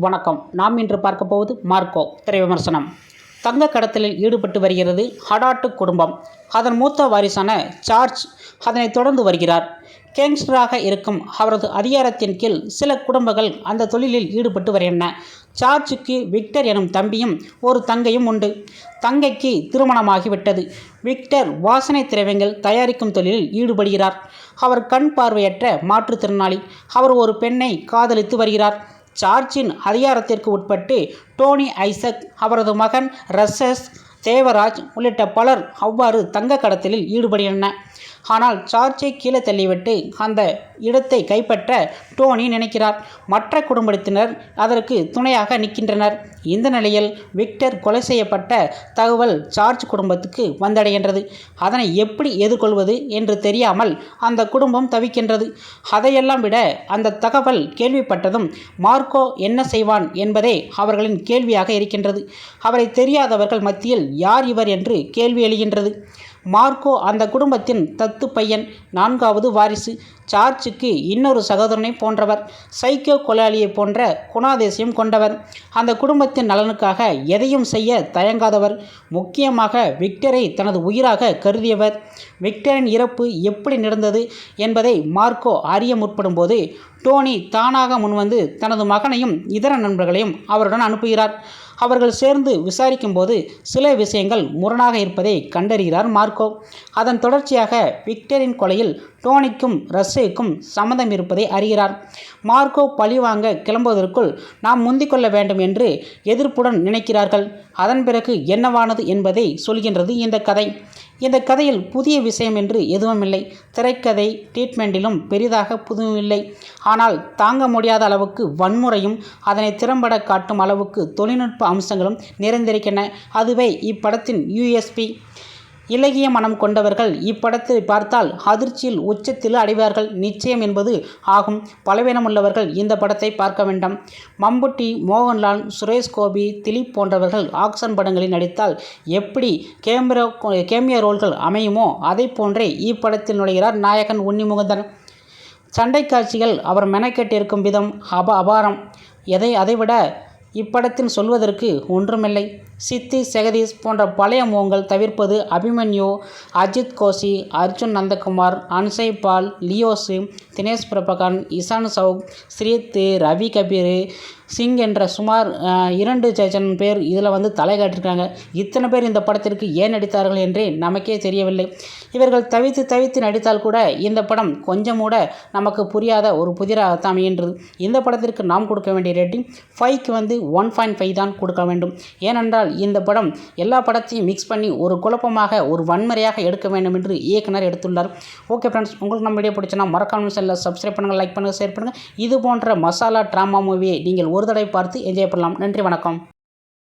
வணக்கம். நாம் இன்று பார்க்க போவது மார்க்கோ திரை விமர்சனம். தங்க கடத்தலில் ஈடுபட்டு வருகிறது ஹடாட்டு குடும்பம். அதன் மூத்த வாரிசான சார்ஜ் அதனை தொடர்ந்து வருகிறார். கேங்ஸ்டராக இருக்கும் அவரது அதிகாரத்தின் கீழ் சில குடும்பங்கள் அந்த தொழிலில் ஈடுபட்டு வருகின்றன. சார்ஜுக்கு விக்டர் எனும் தம்பியும் ஒரு தங்கையும் உண்டு. தங்கைக்கு திருமணமாகிவிட்டது. விக்டர் வாசனை திரவியங்கள் தயாரிக்கும் தொழிலில் ஈடுபடுகிறார். அவர் கண் பார்வையற்ற மாற்றுத்திறனாளி. அவர் ஒரு பெண்ணை காதலித்து வருகிறார். சார்ஜின் அதிகாரத்திற்கு உட்பட்டு டோனி ஐசக், அவரது மகன் ரஸ்ஸஸ், தேவராஜ் உள்ளிட்ட பலர் அவ்வாறு தங்க கடத்தலில் ஈடுபடுகின்றனர். ஆனால் சார்ஜை கீழே தள்ளிவிட்டு அந்த இடத்தை கைப்பற்ற டோனி நினைக்கிறார். மற்ற குடும்பத்தினர் அதற்கு துணையாக நிற்கின்றனர். இந்த நிலையில் விக்டர் கொலை செய்யப்பட்ட தகவல் சார்ஜ் குடும்பத்துக்கு வந்தடைகின்றது. அதனை எப்படி எதிர்கொள்வது என்று தெரியாமல் அந்த குடும்பம் தவிக்கின்றது. அதையெல்லாம் விட அந்த தகவல் கேள்விப்பட்டதும் மார்க்கோ என்ன செய்வான் என்பதே அவர்களின் கேள்வியாக இருக்கின்றது. அவரை தெரியாதவர்கள் மத்தியில் யார் இவர் என்று கேள்வி எழுகின்றது. மார்க்கோ அந்த குடும்பத்தின் தத்து பையன், 4வது வாரிசு. சார்ஜுக்கு இன்னொரு சகோதரனை போன்றவர். சைக்கோ கொலையாளியை போன்ற குணாதிசயம் கொண்டவர். அந்த குடும்பத்தின் நலனுக்காக எதையும் செய்ய தயங்காதவர். முக்கியமாக விக்டரை தனது உயிராக கருதியவர். விக்டரின் இறப்பு எப்படி நடந்தது என்பதை மார்க்கோ அறிய முற்படும் போது டோனி தானாக முன்வந்து தனது மகனையும் இதர நண்பர்களையும் அவருடன் அனுப்புகிறார். அவர்கள் சேர்ந்து விசாரிக்கும் போது சில விஷயங்கள் முரணாக இருப்பதை கண்டறிகிறார் மார்க்கோ. அதன் தொடர்ச்சியாக விக்டரின் கொலையில் டோனிக்கும் ரஸ்ஸேக்கும் சம்மந்தம் இருப்பதை அறிகிறார். மார்க்கோ பழிவாங்க கிளம்புவதற்குள் நாம் முந்திக்கொள்ள வேண்டும் என்று எதிர்ப்புடன் நினைக்கிறார்கள். அதன் பிறகு என்னவானது என்பதை சொல்கின்றது இந்த கதை. இந்த கதையில் புதிய விஷயம் என்று எதுவும் இல்லை. திரைக்கதை ட்ரீட்மெண்ட்டிலும் பெரிதாக புதுவும் இல்லை. ஆனால் தாங்க முடியாத அளவுக்கு வன்முறையும் அதனை திறம்பட காட்டும் அளவுக்கு தொழில்நுட்ப அம்சங்களும் நிறைந்திருக்கின்றன. அதுவே இப்படத்தின் யூஎஸ்பி. இலகிய மனம் கொண்டவர்கள் இப்படத்தை பார்த்தால் அதிர்ச்சியில் உச்சத்தில் அடைவார்கள் நிச்சயம் என்பது ஆகும். பலவீனமுள்ளவர்கள் இந்த படத்தை பார்க்க வேண்டாம். மம்புட்டி, மோகன்லால், சுரேஷ் கோபி, திலீப் போன்றவர்கள் ஆக்ஷன் படங்களில் நடித்தால் எப்படி கேமியோ ரோல்கள் அமையுமோ அதை போன்றே இப்படத்தில் நுழைகிறார் நாயகன் உன்னிமுகுந்தன். சண்டை காட்சிகள் அவர் மெனக்கெட்டிருக்கும் விதம் அபாரம். அதைவிட இப்படத்தில் சொல்வதற்கு ஒன்றுமில்லை. சித்தி, ஜெகதீஷ் போன்ற பழைய முகங்கள் தவிர்ப்பது அபிமன்யு, அஜித் கோஷி, அர்ஜுன் நந்தகுமார், அன்சை பால், லியோசு, தினேஷ் பிரபகான், இசான் சவுக், ஸ்ரீத், ரவி கபீர் சிங் என்ற சுமார் 2 பேர் இதில் தலை காட்டியிருக்காங்க. இத்தனை பேர் இந்த படத்திற்கு ஏன் நடித்தார்கள் என்றே நமக்கே தெரியவில்லை. இவர்கள் தவித்து நடித்தால் கூட இந்த படம் கொஞ்சம் கூட நமக்கு புரியாத ஒரு புதிராகத்தான் அமைகின்றது. இந்த படத்திற்கு நாம் கொடுக்க வேண்டிய ரேட்டிங் 5க்கு 1.5 தான் கொடுக்க வேண்டும். ஏனென்றால் இந்த படம் எல்லா படத்தையும் மிக்ஸ் பண்ணி ஒரு குழப்பமாக ஒரு வன்முறையாக எடுக்க வேண்டும் என்று இயக்குனர் எடுத்துள்ளார். ஓகே ஃப்ரெண்ட்ஸ், உங்களுக்கு நம்ம வீடியோ பிடிச்சனா மறக்காம சேனலை சப்ஸ்கிரைப் பண்ணுங்கள், லைக் பண்ணுங்கள், ஷேர் பண்ணுங்கள். இது போன்ற மசாலா ட்ராமா மூவியை நீங்கள் ஒரு தடவை பார்த்து என்ஜாய் பண்ணலாம். நன்றி, வணக்கம்.